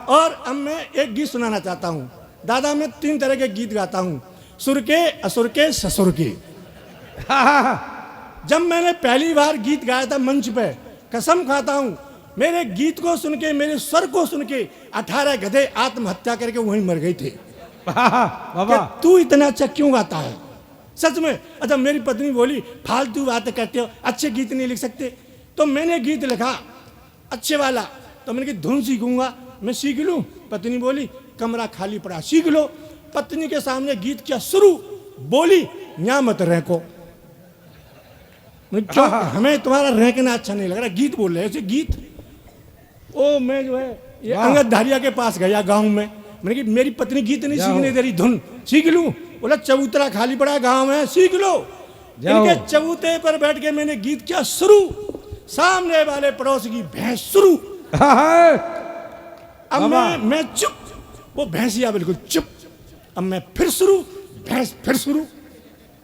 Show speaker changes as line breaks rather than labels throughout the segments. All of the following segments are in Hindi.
और अब मैं एक गीत सुनाना चाहता हूँ। दादा मैं 3 तरह के गीत गाता हूँ, सुर के, असुर के, ससुर के। जब मैंने पहली बार गीत गाया था मंच पे, कसम खाता हूँ मेरे गीत को सुन के, मेरे स्वर को सुन के 18 गधे आत्महत्या करके वहीं मर गए थे। तू इतना अच्छा क्यों गाता है? सच में। अच्छा मेरी पत्नी बोली फालतू बातें करते हो, अच्छे गीत नहीं लिख सकते। तो मैंने गीत लिखा अच्छे वाला, तो मैंने कहा धुन सीखूंगा, मैं सीख लूं। पत्नी बोली कमरा खाली पड़ा, सीख लो। पत्नी के सामने गीत किया शुरू, बोली यहाँ मत रैको। क्यों? हमें तुम्हारा रैकना अच्छा नहीं लग रहा, गीत बोल रहे ऐसे गीत। ओ मैं जो है ये अंगद धारिया के पास गया गांव में, मैंने कहा मेरी पत्नी गीत नहीं सीखने दे रही, धुन सीख लूं। बोला चबूतरा खाली पड़ा गांव में, सीख लो। इनके चबूते पर बैठ के मैंने गीत किया शुरू, सामने वाले पड़ोस की भैंस शुरू। अब मैं चुप, वो भैंसिया बिल्कुल चुप। अब मैं फिर शुरू, भैंस फिर शुरू।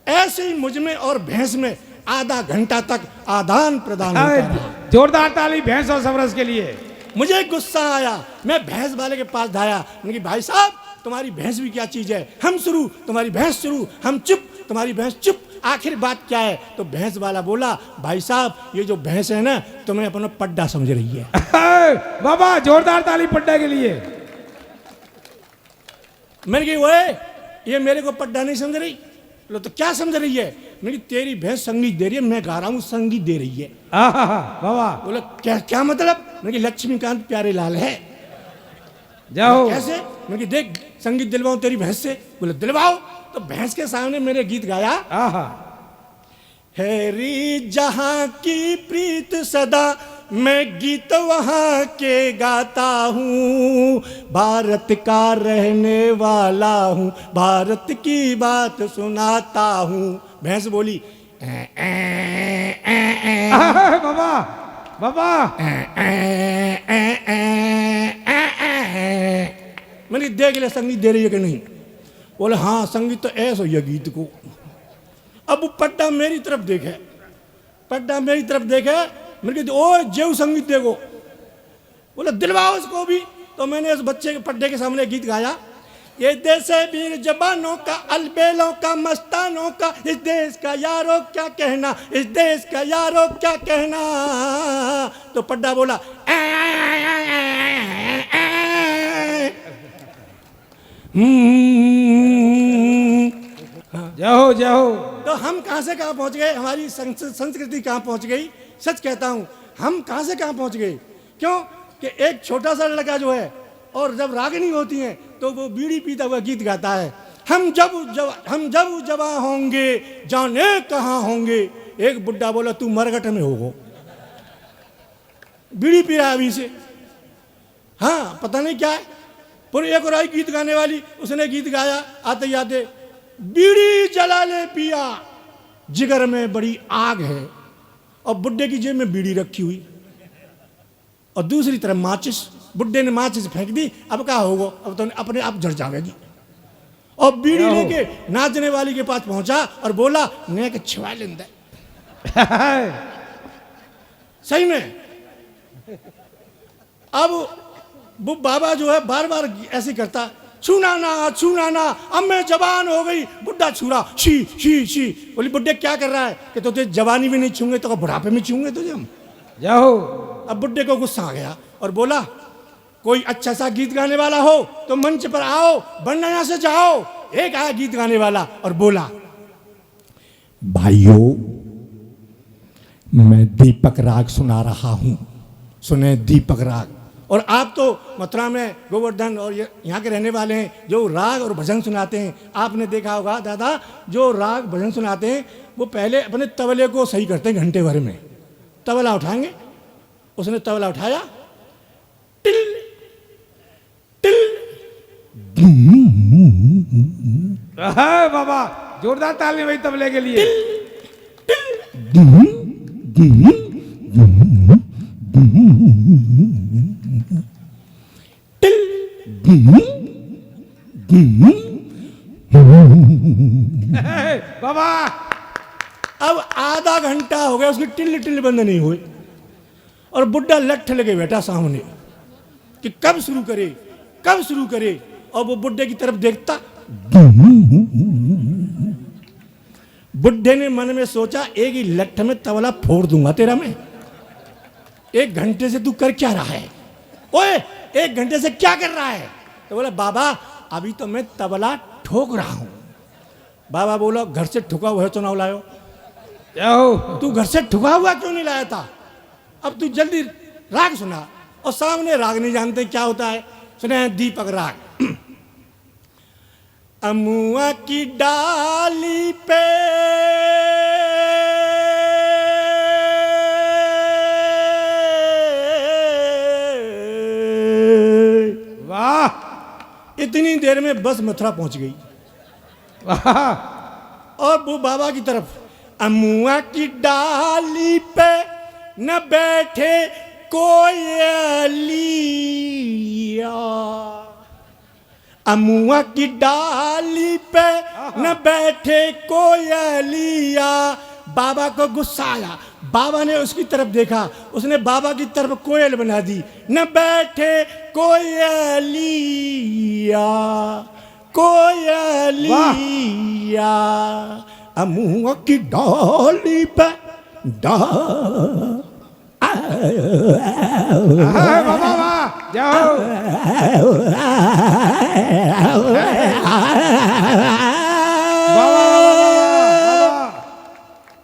ऐसे ही मुझ में और भैंस में आधा घंटा तक आदान प्रदान होता रहा।
जोरदार ताली भैंस और समरस के लिए।
मुझे गुस्सा आया, मैं भैंस वाले के पास धाया, मैंने कहा भाई साहब तुम्हारी भैंस भी क्या चीज है, हम शुरू तुम्हारी भैंस शुरू, हम चुप तुम्हारी भैंस चुप, आखिर बात क्या है? तो भैंस वाला बोला भाई साहब ये जो भैंस है ना तुम्हें अपना पड्डा समझ रही है।
बाबा जोरदार ताली पड्डा के लिए।
मैंने कहा वो ये मेरे को पड्डा नहीं समझ रही। लो तो क्या समझ रही है? मैंने कहा तेरी भैंस संगीत दे रही है, मैं गा रहा हूँ संगीत दे रही है।
बाबा
बोला क्या क्या मतलब? मैंने कहा लक्ष्मीकांत प्यारे लाल है।
जाओ।
कैसे? मैंने कहा देख संगीत दिलवाऊं तेरी भैंस से। बोले दिलवाओ। तो भैंस के सामने मेरे गीत गाया, हैरी जहां की प्रीत सदा, मैं गीत वहां के गाता हूँ, भारत का रहने वाला हूँ, भारत की बात सुनाता हूँ। भैंस बोली
बाबा बाबा।
मैंने देख लिया संगीत दे रही है कि नहीं। बोले हाँ संगीत तो ऐसा ही है गीत को। अब वो पट्टा मेरी तरफ देखे, पट्टा मेरी तरफ देखे, मैंने कहा ओ जेव संगीत देखो। बोले दिलवाओ उसको भी। तो मैंने उस बच्चे के पट्टे के सामने गीत गाया, ये देश है वीर जवानों का, अलबेलों का, मस्तानों का, इस देश का यारों क्या कहना, इस देश का यारों क्या कहना। तो पड्डा बोला
जाओ जाओ।
तो हम कहां से कहां पहुंच गए, हमारी संस्कृति कहां पहुंच गई। सच कहता हूं हम कहां से कहां पहुंच गए। क्यों कि एक छोटा सा लड़का जो है और जब रागिनी होती है तो वो बीड़ी पीता हुआ गीत गाता है, हम जब जवा होंगे जाने कहां होंगे। एक बुड्ढा बोला तू मरघट में होगो, बीड़ी पी रहा है अभी से। हाँ पता नहीं क्या है। पर एक और आई गीत गाने वाली, उसने गीत गाया आते ही आते, बीड़ी जला ले पिया जिगर में बड़ी आग है, और बुड्ढे की जेब में बीड़ी रखी हुई और दूसरी तरफ माचिस। बुड्ढे ने माचिस फेंक दी, अब क्या होगा, अब तो अपने आप जड़ जाएगी। और बीड़ी लेके नाचने वाली के पास पहुंचा और बोला नेक छिवा लेंदा। सही में। अब वो बाबा जो है बार बार ऐसे करता, छूना ना, अब मैं जवान हो गई। बुड्ढा छूरा, शी शी शी। बोली बुड्ढे क्या कर रहा है? कि तो तुझे जवानी में नहीं छूंगे तो बुढ़ापे में छूंगे तुझे हम।
जाओ।
अब बुड्ढे को गुस्सा आ गया और बोला कोई अच्छा सा गीत गाने वाला हो तो मंच पर आओ, वरना यहां से जाओ। एक आया गीत गाने वाला और बोला भाइयों मैं दीपक राग सुना रहा हूं, सुने दीपक राग। और आप तो मथुरा में गोवर्धन और यहाँ के रहने वाले हैं, जो राग और भजन सुनाते हैं। आपने देखा होगा दादा, जो राग भजन सुनाते हैं वो पहले अपने तबले को सही करते हैं, घंटे भर में तबला उठाएंगे। उसने तबला उठाया, टिल टिल।
बाबा जोरदार ताली भाई तबले के लिए। बाबा
अब आधा घंटा हो गया उसकी टिल टिल बंद नहीं हुई और बुड्ढा लठ लगे बैठा सामने कि कब शुरू करे। कब शुरू करे? और वो बुड्ढे की तरफ देखता। बुड्ढे ने मन में सोचा, एक ही लठ में तबला फोड़ दूंगा तेरा मैं। 1 घंटे से तू कर क्या रहा है? ओए 1 घंटे से क्या कर रहा है? तो बोला, बाबा अभी तो मैं तबला ठोक रहा हूं। बाबा बोला, घर से ठुका हुआ तो ना लायो। तू घर से ठुका हुआ क्यों नहीं लाया था? अब तू जल्दी राग सुना। और सामने राग नहीं जानते क्या होता है, सुने हैं दीपक राग। अमुआ की डाली पे
वाह,
इतनी देर में बस मथुरा पहुंच गई। और वो बाबा की तरफ, अमुआ की डाली पे न बैठे कोयलिया, अमुआ की डाली पे न बैठे कोयलिया। बाबा को गुस्सा आया, बाबा ने उसकी तरफ देखा, उसने बाबा की तरफ कोयल बना दी। न बैठे कोयलिया, कोयलिया, अमुआ की डाली पे
बाबा वाह, जाओ।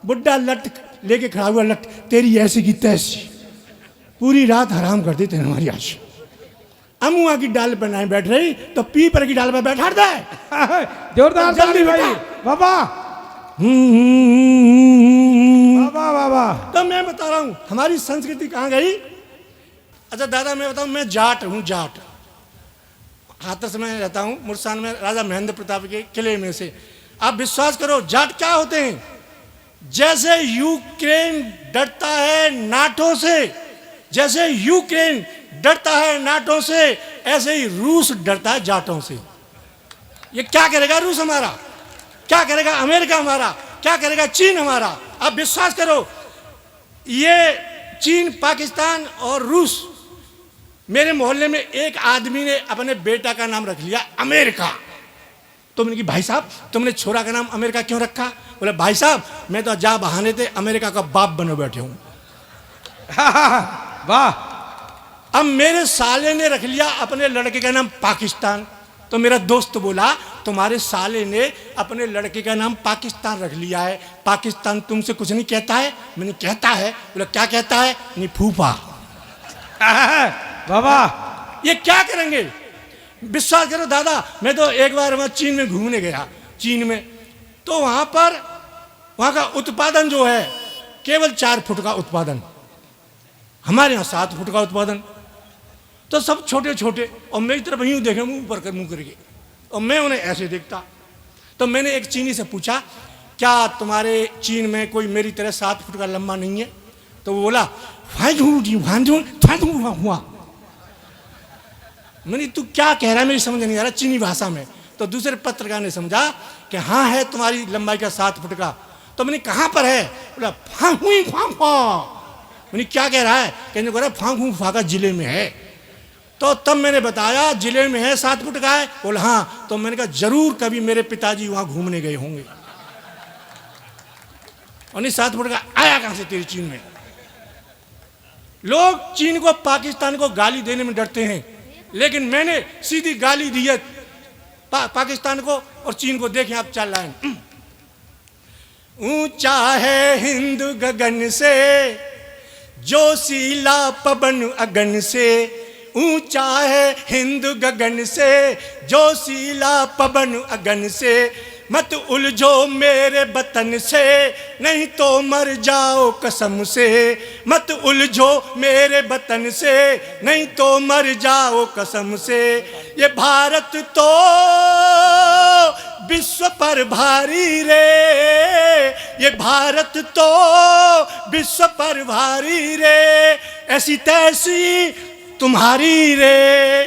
बुड्ढा लट लेके खड़ा हुआ, लट तेरी ऐसी की तैसी, पूरी रात हराम कर देते हमारी आज। अमुआ की डाल पर नहीं बैठ रही तो पीपर की डाल पर बैठा दे।
जोरदार
जल्दी
ताली भाई
बता।
बाबा। बाबा बाबा।
तो मैं बता रहा हूं हमारी संस्कृति कहां गई। अच्छा दादा मैं बताऊं, मैं जाट हूं, जाट। हाथरस में रहता हूं, मुरसान में, राजा महेंद्र प्रताप के किले में से। आप विश्वास करो, जाट क्या होते हैं? जैसे यूक्रेन डरता है नाटो से, जैसे यूक्रेन डरता है नाटो से, ऐसे ही रूस डरता है जाटों से। ये क्या करेगा रूस हमारा? क्या करेगा अमेरिका हमारा? क्या करेगा चीन हमारा? आप विश्वास करो, ये चीन, पाकिस्तान और रूस। मेरे मोहल्ले में एक आदमी ने अपने बेटा का नाम रख लिया अमेरिका। तो मैंने कहा भाई साहब तुमने छोरा का नाम अमेरिका क्यों रखा? बोले भाई साहब मैं तो जा बहाने थे अमेरिका का बाप बने बैठे हूं।
वाह।
अब मेरे साले ने रख लिया अपने लड़के का नाम पाकिस्तान। तो मेरा दोस्त बोला तुम्हारे साले ने अपने लड़के का नाम पाकिस्तान रख लिया है, पाकिस्तान तुमसे कुछ नहीं कहता है? मैंने कहता है। बोला क्या कहता है? नहीं फूफा।
बाबा
ये क्या करेंगे? विश्वास करो दादा, मैं तो एक बार वहां चीन में घूमने गया। चीन में तो वहां का उत्पादन जो है केवल 4 फुट का उत्पादन, हमारे यहाँ 7 फुट का उत्पादन। तो सब छोटे छोटे, और मेरी तरफ यूं देखे मुंह पर मुंह करके, और मैं उन्हें ऐसे देखता। तो मैंने एक चीनी से पूछा क्या तुम्हारे चीन में कोई मेरी तरह 7 फुट का लंबा नहीं है? तो वो बोला हुआ। मैंने तू क्या कह रहा है मेरी समझ नहीं आ रहा चीनी भाषा में। तो दूसरे पत्रकार ने समझा कि हाँ है तुम्हारी लंबाई का 7 फुट का। तो मैंने कहाँ पर है? बोला मैंने क्या कह रहा है? कहने को फाका जिले में है। तो तब मैंने बताया जिले में है 7 फुट का है। बोला हाँ। तो मैंने कहा जरूर कभी मेरे पिताजी वहां घूमने गए होंगे। और नहीं 7 फुट का आया कहां से तेरी चीन में? लोग चीन को, पाकिस्तान को गाली देने में डरते हैं, लेकिन मैंने सीधी गाली दी है पाकिस्तान को और चीन को। देखें आप चल रहे हैं। ऊंचा है हिंद गगन से, जोशीला पवन अगन से। ऊंचा है हिंद गगन से, जोशीला पवन अगन से। मत उलझो मेरे वतन से, नहीं तो मर जाओ कसम से। मत उलझो मेरे वतन से, नहीं तो मर जाओ कसम से। ये भारत तो विश्व पर भारी रे, ये भारत तो विश्व पर भारी रे। ऐसी तैसी तुम्हारी रे।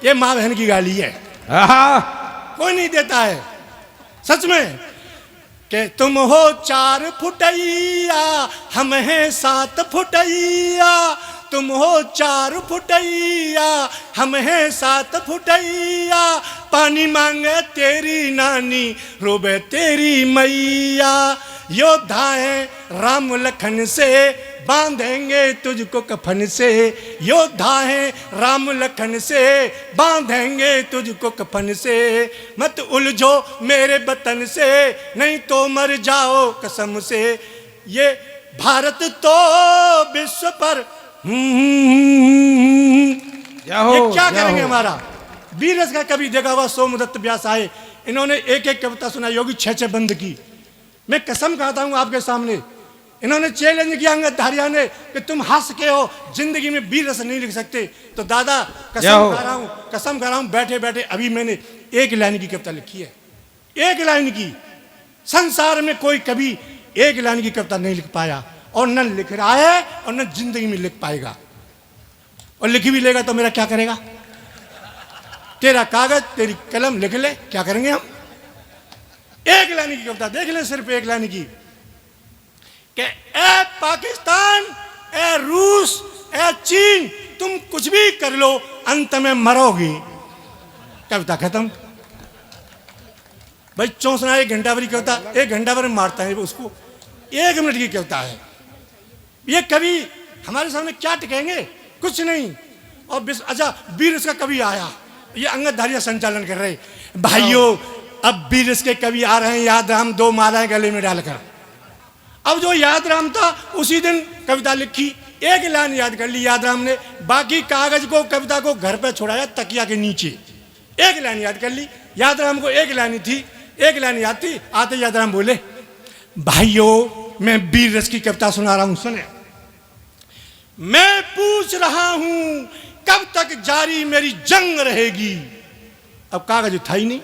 ये माँ बहन की गाली है, कोई नहीं देता है सच में। कि तुम हो 4 फुटैया, हम हैं 7 फुटैया। तुम हो 4 फुटैया, हम हैं 7 फुटैया, पानी मांगे तेरी नानी, रोबे तेरी मैया। योद्धा है राम लखन से, बांधेंगे तुझको कफन से। योद्धा है राम लखन से, बांधेंगे तुझको कफन से। मत उलझो मेरे वतन से, नहीं तो मर जाओ कसम से। ये भारत तो विश्व पर ये क्या करेंगे हमारा। वीर रस का कवि देखा हुआ सोमदत्त व्यास आए, इन्होंने एक एक कविता सुनाई होगी 6-6 बंद की। मैं कसम खाता हूं आपके सामने, इन्होंने चैलेंज किया अंगधारिया ने कि तुम हंस के हो जिंदगी में वीर रस नहीं लिख सकते। तो दादा कसम खा रहा हूं बैठे बैठे अभी मैंने 1 लाइन की कविता लिखी है। 1 लाइन की। संसार में कोई कभी 1 लाइन की कविता नहीं लिख पाया, और न लिख रहा है और न जिंदगी में लिख पाएगा। और लिख भी लेगा तो मेरा क्या करेगा। तेरा कागज तेरी कलम लिख ले, क्या करेंगे हम। 1 लाइन की कविता देख ले, सिर्फ 1 लाइन की कि ए पाकिस्तान, ए रूस, ए चीन, तुम कुछ भी कर लो अंत में मरोगे। कविता खत्म। भाई चौंसना 1 घंटा भरी कविता, 1 घंटा भर मारता है उसको। 1 मिनट की कविता है। ये कवि हमारे सामने क्या टिकेंगे, कुछ नहीं। और अच्छा वीर का कवि आया, ये अंगधारिया संचालन कर रहे। भाइयों अब वीर के कवि आ रहे हैं, याद राम 2 मालाएं गले में डालकर। अब जो याद राम था उसी दिन कविता लिखी, 1 लाइन याद कर ली याद राम ने, बाकी कागज को कविता को घर पे छोड़ाया तकिया के नीचे। 1 लाइन याद कर ली याद राम को, 1 लाइन थी, 1 लाइन याद थी। आते याद राम बोले, भाइयों मैं वीर रस की कविता सुना रहा हूं, सुने। मैं पूछ रहा हूं कब तक जारी मेरी जंग रहेगी। अब कागज था ही नहीं,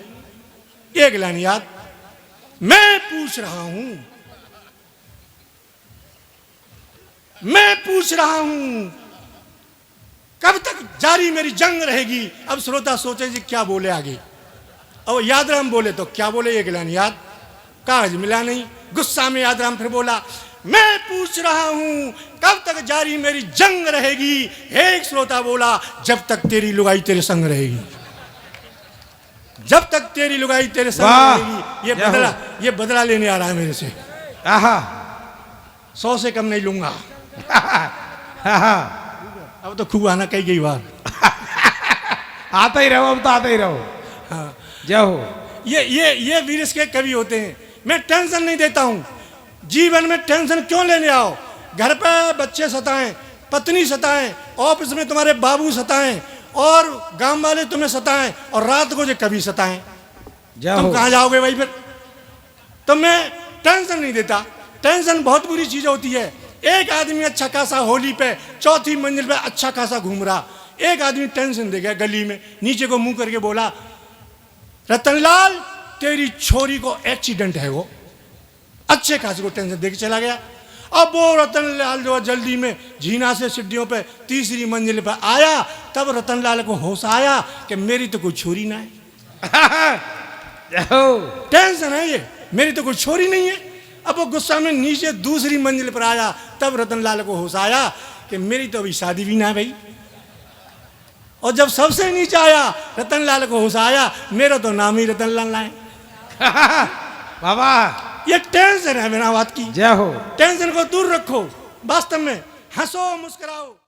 1 लाइन याद। मैं पूछ रहा हूं, मैं पूछ रहा हूं कब तक जारी मेरी जंग रहेगी। अब श्रोता सोचे जी क्या बोले आगे। और याद राम बोले तो क्या बोले, 1 लाइन याद, कागज मिला नहीं। गुस्सा में याद राम फिर बोला, मैं पूछ रहा हूं कब तक जारी मेरी जंग रहेगी। एक श्रोता बोला, जब तक तेरी लुगाई तेरे संग रहेगी। जब तक तेरी लुगाई तेरे संग रहेगी। ये बदला लेने आ रहा है मेरे से। 100 से कम नहीं लूंगा। अब तो खूब आना कई बार।
आता ही रहो, अब तो आता ही रहो।
हाँ
जाओ।
ये वीर के कवि होते हैं। मैं टेंशन नहीं देता हूं, जीवन में टेंशन क्यों लेने आओ। घर पे बच्चे सताएं, पत्नी सताएं, ऑफिस में तुम्हारे बाबू सताएं, और गांव वाले तुम्हें सताएं, और रात को जो कभी सताएं, तुम कहां जाओगे भाई फिर। तो मैं टेंशन नहीं देता। टेंशन बहुत बुरी चीज होती है। एक आदमी अच्छा खासा होली पे 4थी मंजिल पे अच्छा खासा घूम रहा, एक आदमी टेंशन दे गया गली में, नीचे को मुंह करके बोला, रतनलाल तेरी छोरी को एक्सीडेंट है। वो अच्छे खासे को टेंशन देके चला गया। अब वो रतनलाल जो जल्दी में झीना से सीढ़ियों पे 3री मंजिल पे आया, तब रतनलाल को होश आया कि मेरी तो कोई छोरी ना है। टेंशन है ये, मेरी तो कोई छोरी नहीं है। अब वो गुस्सा में नीचे 2री मंजिल पर आया, तब रतनलाल को होश आया कि मेरी तो अभी शादी भी ना भाई। और जब सबसे नीचे आया रतनलाल को होश आया, मेरा तो नाम ही रतनलाल है।
बाबा
ये टेंशन है बिना बात की।
जय हो।
टेंशन को दूर रखो, वास्तव में हंसो मुस्कुराओ।